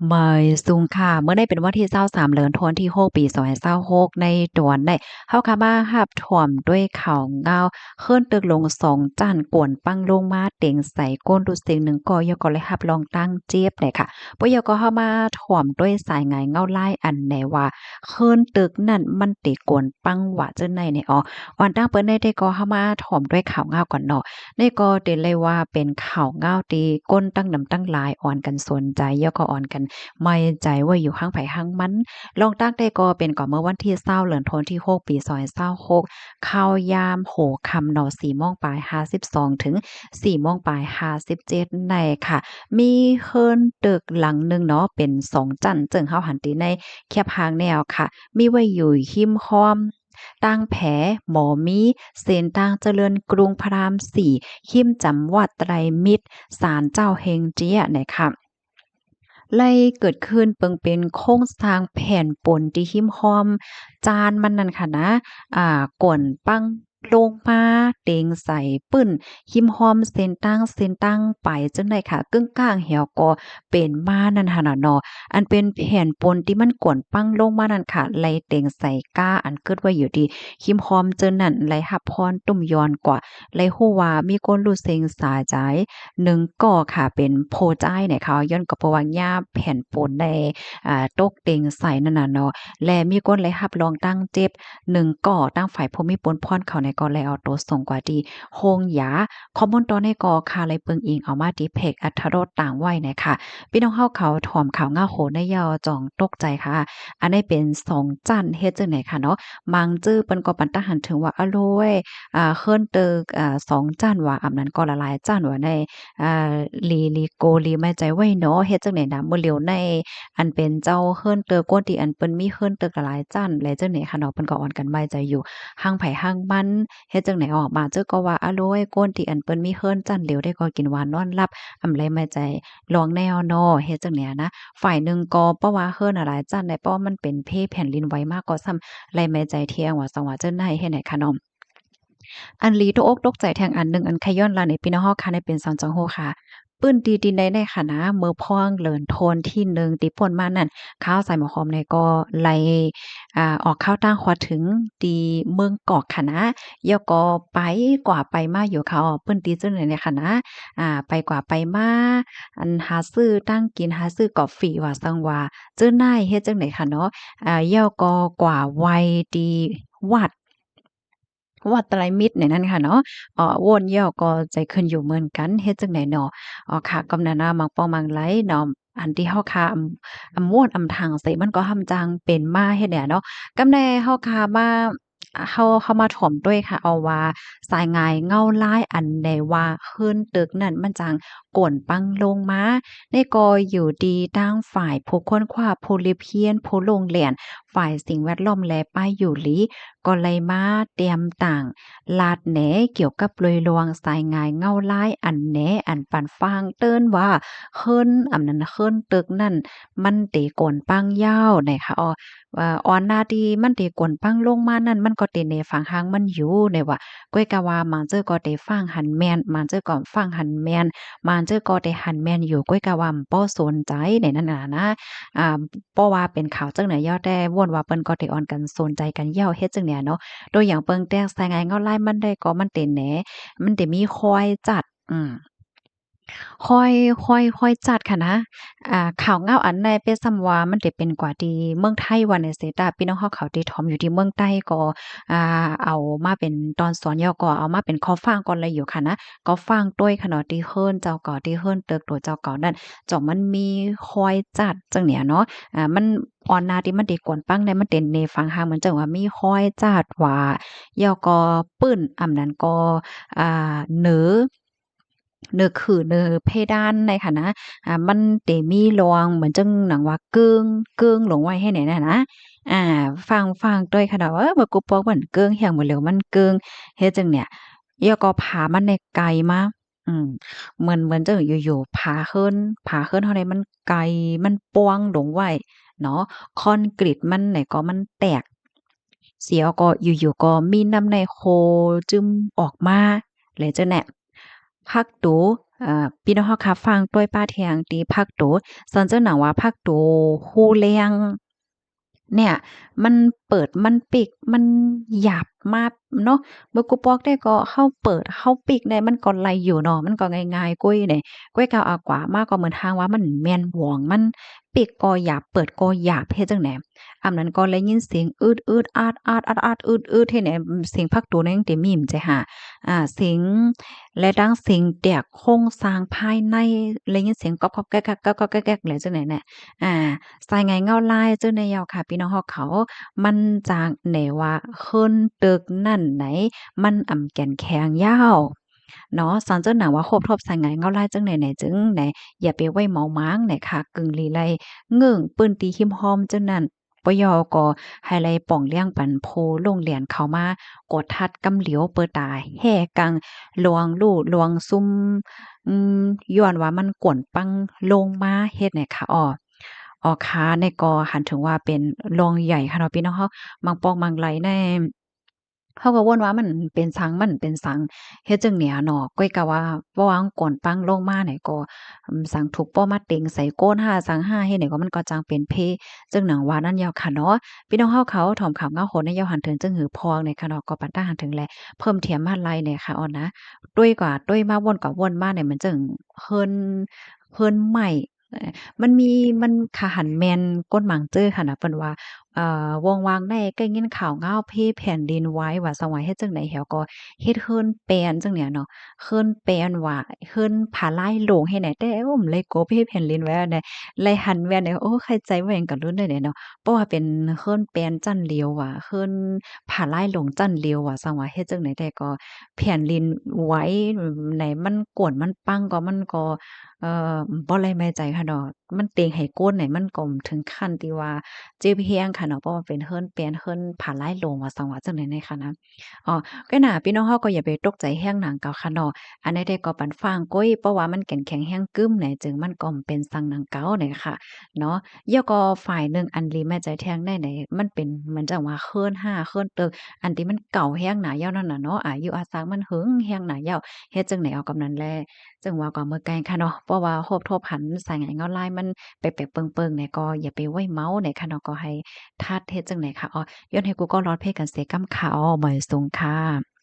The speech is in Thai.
ไม่สูงค่ะเมื่อได้เป็นวันที่23เดือนธันวาคมที่6ปี2026ในตอนได้เฮาก็มารับถ่วมด้วยข่าวงาวขึ้นตึกลง2จั้นกวนปังลงมาเต็งใส่ก้นดูเสียงหนึ่งก็ยก็เลยรับรองตั้งเจี๊ยบเลยค่ะปยก็เข้ามาถ่วมด้วยสายงายเงาลายอันไหนว่าขึ้นตึกนั่นมันติกวนปังว่าจังไหนเนี่ยอ่อนตั้งเปิ้นได้ก็เข้ามาถ่วมด้วยข่าวงาวก่อนเนาะนี่ก็เต็นเลยว่าเป็นข่าวงาวตีก้นตั้งนำตั้งหลายอ่อนกันสนใจยก็อ่อนกัน ไม่ใจว่าอยู่ข้างไผข้างมันลองตั้งได้ก็เป็นก่อนเมื่อวันที่20เดือนธันวาคมที่6ปี2026เข้ายามโหค่ำเนาะ4:52ถึง4:57ในค่ะมีเฮิรนตึกหลังหนึ่งเนาะเป็น2จั้นจึงเฮาหันติในแคบหางแนวค่ะมีไว้อยู่หิมห้อมตั้งแผหมอมีเส้นทางเจริญกรุงพระราม4หิมจำวัดไตรมิตรศาลเจ้าเฮงเจี้ยเนี่ยค่ะ ไล่เกิดขึ้นเปิงเป็นโครงสร้างแผ่นปนที่หิมห้อมจานมันนั่นค่ะนะก่นปังลงมาเต็งใส่ปึ้นหิมห้อมเส้นตั้งไปจังได๋ค่ะกึ่งกลางแหวก็เป็นม่านั่นหั่นน่ะเนาะอันเป็นแผ่นปนที่มันก่นปังลงมานั่นค่ะไล่เต็งใส่ก้าอันเกิดไว้อยู่ดีหิมห้อมเจิ่นนั่นไล่รับพรตุ้มย้อนกว่าไล่ฮู้ว่ามีคนรู้เซ็งสาใจ หนึ่งก่อค่ะเป็นโพจ้ายเนี่ยค่ะย้อนก็เพราะว่าหญ้าแผ่นปูนในตกเต็งใส่นั่นน่ะเนาะและมีคนเลยรับรองตั้งเจ็บหนึ่งก่อตั้งฝ่ายภูมิปนพรเขาในก็เลยเอาตัวส่งกว่าที่โฮงหยาข้อมูลตอนในก็ค่ะเลยเปิงอิงเอามาที่เพจอรรถรสต่างไว้เนี่ยค่ะพี่น้องเฮาเขาถ่อมข่าวง่าโหในยาวจ่องตกใจค่ะอันนี้เป็น2จั้นเฮ็ดจังได๋ค่ะเนาะมังจื้อเปิ้นก็ปันตาหันถึงว่าอะโลยเคิ้นตึก2จั้นว่าอำนั้นก็ละลายจั้นว่าใน อ่าลีโกลีไม่ใจไว้เนาะเฮ็ดจั่งใดนะบ่เหลียวในอันเป็นเจ้าเฮิรนเตอกวนที่อันเปิ้นมีเฮิรนเตอกหลายจั้นแล้วจั่งใดค่ะเนาะเพิ่นก็อ่อนกันไว้ใจอยู่หั้งไผหั้งมันเฮ็ดจั่งใดออกมาเจ้าก็ว่าอะโลยกวนที่อันเปิ้นมีเฮิรนจั้นเหลียวได้ก็กินหวานนอนหลับอำไลไม่ใจลองแนวเนาะเฮ็ดจั่งใดนะฝ่ายหนึ่งก็เพราะว่าเฮิรนหลายจั้นได้เพราะว่ามันเป็นเพแผ่นดินไหวมากก็ซ้ำไลไม่ใจเที่ยงว่าสังว่าเจ้าไหนเฮ็ดไหนคะเนาะ อันลีตกอกตกใจแทงอันหนึ่งอันขย้อนลาในพี่น้องเฮาค่ะในเป็นสองจังโฮค่ะปื้นดีดีในค่ะนะเมื่อพ่องเหลินโทนที่หนึ่งติพ่นมานั่นข้าวใส่หมอหอมในก็ไล่ออกข้าวตั้งขวาถึงตีเมืองกอกค่ะนะยอก็ไปกว่าไปมาอยู่เขาปื้นตีจังเลยเนี่ยค่ะนะไปกว่าไปมาอันหาซื้อตั้งกินหาซื้อกอบฟรีว่าซังว่าเจ้านายเฮ็ดจังได๋ค่ะเนาะยอก็กว่าวัยดีวัด วัดไตรมิตรเนี่ยนั่นค่ะเนาะวนเหย้าก็ใจขึ้นอยู่เหมือนกันเฮ็ดจั่งใดเนาะค่ะกำนั้นน่ะมักป้อมักไหลเนาะอันที่เฮาคาม่วนทางใส่มันก็ห่ำจังเป็นมาเฮ็ดเนี่ยเนาะกำแน่เฮาคามาเฮามาถ่อมด้วยค่ะเอาว่าสายงายเงาลายอันใดว่าคืนตึกนั้นมันจังโก่นปังลงมาในก็อยู่ดีทั้งฝ่ายผู้ค้นคว้าผู้ริเพียนผู้ลงแล่นฝ่ายสิ่งแวดล้อมและป้ายอยู่หลี ก็เลยมาเตรียมต่างลาดแหนเกี่ยวกับเลยลวงสายงายเงาลายอันแหนอันปันฟางเติ้นว่าเฮิรนอำนั้นเฮิรนตึกนั่นมันเตโกนปังยาวไหนคะออนหน้าที่มันเตกวนปังลงมานั่นมันก็เตในฝั่งหางมันอยู่ในว่าก้อยกะว่ามันเจอก็เตฟังหันแม่นมันเจอก็ฟังหันแม่นมันเจอก็เตหันแม่นอยู่ก้อยกะว่าบ่สนใจในนั้นน่ะนะ อ่าเพราะว่าเป็นข่าวจังไหนย่อแต่ว่นว่าเปิ้นก็ได้ออนกันสนใจกันเย้าเฮ็ดจังเนี่ยเนาะโดยอย่างเปิงแต้งสายงานเงาลายมันได้ก็มันเต็นแหนมันได้มีคอยจัดค่อยจัดค่ะนะข่าวเงาอันใดเปรียบส่ำว่ามันได้เป็นกว่าที่เมืองไทยว่าในเสตาพี่น้องเฮาเขาที่ถ่อมอยู่ที่เมืองใต้ก็เอามาเป็นตอนสอนย่อก็เอามาเป็นคอฟังก่อนเลยอยู่ค่ะนะก็ฟังด้วยค่ะเนาะที่เฮิรนเจ้าเก่าที่เฮิรนเติกตัวเจ้าเก่านั่นจ่องมันมีคอยจัดจังเนี่ยเนาะมันออนนาที่มันได้กวนปังได้มันเต็นในฟังหางเหมือนจังว่ามีคอยจัดว่าย่อก็ปึ้นอำนั้นก็เหนอ เนอเพดานในค่ะนะมันเตมีรองเหมือนจังหนังว่าเกิ้งลงไว้ให้ไหนน่ะนะอ่าฟังด้วยค่ะเนาะว่ากูปอกเหมือนเกิ้งเหี่ยงบ่เหลียวมันเกิ้งเฮ็ดจังเนี่ยแล้วก็ผามันในไกลมาอืมเหมือนจังอยู่ๆผาเฮิรนเฮานี่มันไกลมันป่วงลงไว้เนาะคอนกรีตมันไหนก็มันแตกเสียก็อยู่ๆก็มีน้ำในโคจึมออกมาแล้วจังแหนะ พักตู พี่น้องเฮาค่ะฟังต้วยป้าเทียงตีภาคโตสันเจ้าหนังว่าภาคโตฮู้แรงเนี่ยมันเปิดมันปิกมันหยาบมากเนาะเมื่อกูปอกได้ก็เข้าเปิดเข้าปิกได้มันก็ไหลอยู่เนาะมันก็ง่ายๆกุ้ยเนี่ยกุ้ยกาวอากว่ามากก็เหมือนทางว่ามันแม่นหวงมันปิกก็หยาบเปิดก็หยาบเฮ็ดจังได๋อำนั้นก็เลยยินเสียงอืดๆอาดๆๆอืดๆเฮ็ดให้เสียงภาคโตนั้นยังเต็มมีมใจหาเสียงและดังเสียงแตกโครงสร้างภายในเลยยินเสียงก๊อบๆแก๊กๆก๊อกๆแก๊กๆเลยจังได๋แน่อ่า สายไหงเงาลายเจ้าในยอค่ะพี่น้องฮอกเขามันจากไหนว่าขึ้นตึกนั่นไหนมันแก่นแข็งยาวเนาะสอนเจ้าหนังว่าโคบทบสายไหงเงาลายจังไหนจึงไหนอย่าไปไว้เมาม้างไหนค่ะกึ่งลีไลเงื่งปืนตีหิมหอมเจ้านั้นปยอก็ให้ไลป่องเลี้ยงปันโพโรงเรียนเข้ามากดทัดกำเหลียวเปิดตาแห่กังลวงลู่ลวงซุ่มย้อนว่ามันกวนปังลงมาเฮ็ดไหนค่ะค้าในก็หันถึงว่าเป็นโรงใหญ่ค่ะเนาะพี่น้องเฮาบางปอกบางไหลในเขาก็วนว่ามันเป็นสังมันเป็นสังเฮ็ดจั่งเนี้ยเนาะก้อยก็ว่าบ่วางก่อนปังลงมาเนี่ยก็สังถูกป้อมาเต็งใส่โก้นห้าสังห้าเฮ็ดเนี่ยก็มันก็จังเป็นเพจึงหนังว่านั่นยาวค่ะเนาะพี่น้องเฮาเขาถ่อมขำเงาโหนในยาวหันถึงจึงหือพองเนี่ยค่ะเนาะก็ปันตาหันถึงแลเพิ่มเทียมมาลัยเนี่ยค่ะอ้อนะด้วยกว่าด้วยมาวนกว่าวนมาเนี่ยมันจึงเฮิ่นใหม่เอ่อมันมีมันค่ะหันแม่นก้นหมางเจ้อค่ะนะเปิ้นว่า วงวางได้ก็ยินข่าวง้าวเพแผ่นดินไหว้ว่าสว่าเฮ็ดจังได๋แหวก็เฮ็ดเฮิรนแปลนจังเนี่ยเนาะเฮิรนแปลนว่าเฮิรนผาลายโลงให้ไหนแต่เลยโกเพแผ่นดินไหว้อันใดเลยหันแว่นเนี่ยโอ้เข้าใจว่าหยังก็ลุ้นได้เนี่ยเนาะเพราะว่าเป็นเฮิรนแปลนจั่นเหลียวว่าเฮิรนผาลายโลงจั่นเหลียวว่าสังว่าเฮ็ดจังได๋แต่ก็แผ่นดินไหวไหนมันกวนมันปังก็มันก็เอ่อบ่ไลไม่ใจค่ะเนาะมันเต็งให้โกนไหนมันก็ถึงขั้นที่ว่า เจ็บแฮงค่ะเนาะเพราะว่าเป็นเฮิรนเปลี่ยนเฮิรนผาลายโลงว่าซังว่าจังได๋ในค่ะนะก็น่ะพี่น้องเฮาก็อย่าไปตกใจแฮงหนังเก่าค่ะเนาะอันใดๆก็ปันฟังก้อยเพราะว่ามันแข็งแข็งแฮงกึ้มไหนจึงมันก็เป็นซังหนังเก่าเนี่ยค่ะเนาะแล้วก็ฝ่ายหนึ่งอันลีแม่ใจแทงได้ไหนมันเป็นเหมือนจังว่าเคินห้าเคินตึกอันที่มันเก่าแฮงหนายาวนั่นน่ะเนาะอายุอาซังมันหึงแฮงหนายาวเฮ็ดจังได๋เอากำนั้นแลจึงว่าก็มื้อไกลค่ะเนาะเพราะว่าโฮบทบหันสายไหเงาลายมันแปลกๆเปิงๆเนี่ยก็อย่าไปไว้เมาเนี่ยค่ะเนาะก็ให้ ทัดเฮ็ดจังได๋คะอ๋อย้อนให้กูก็ร้องเพลงกันเสกำขาอ้อบ่อยสูงค่ะ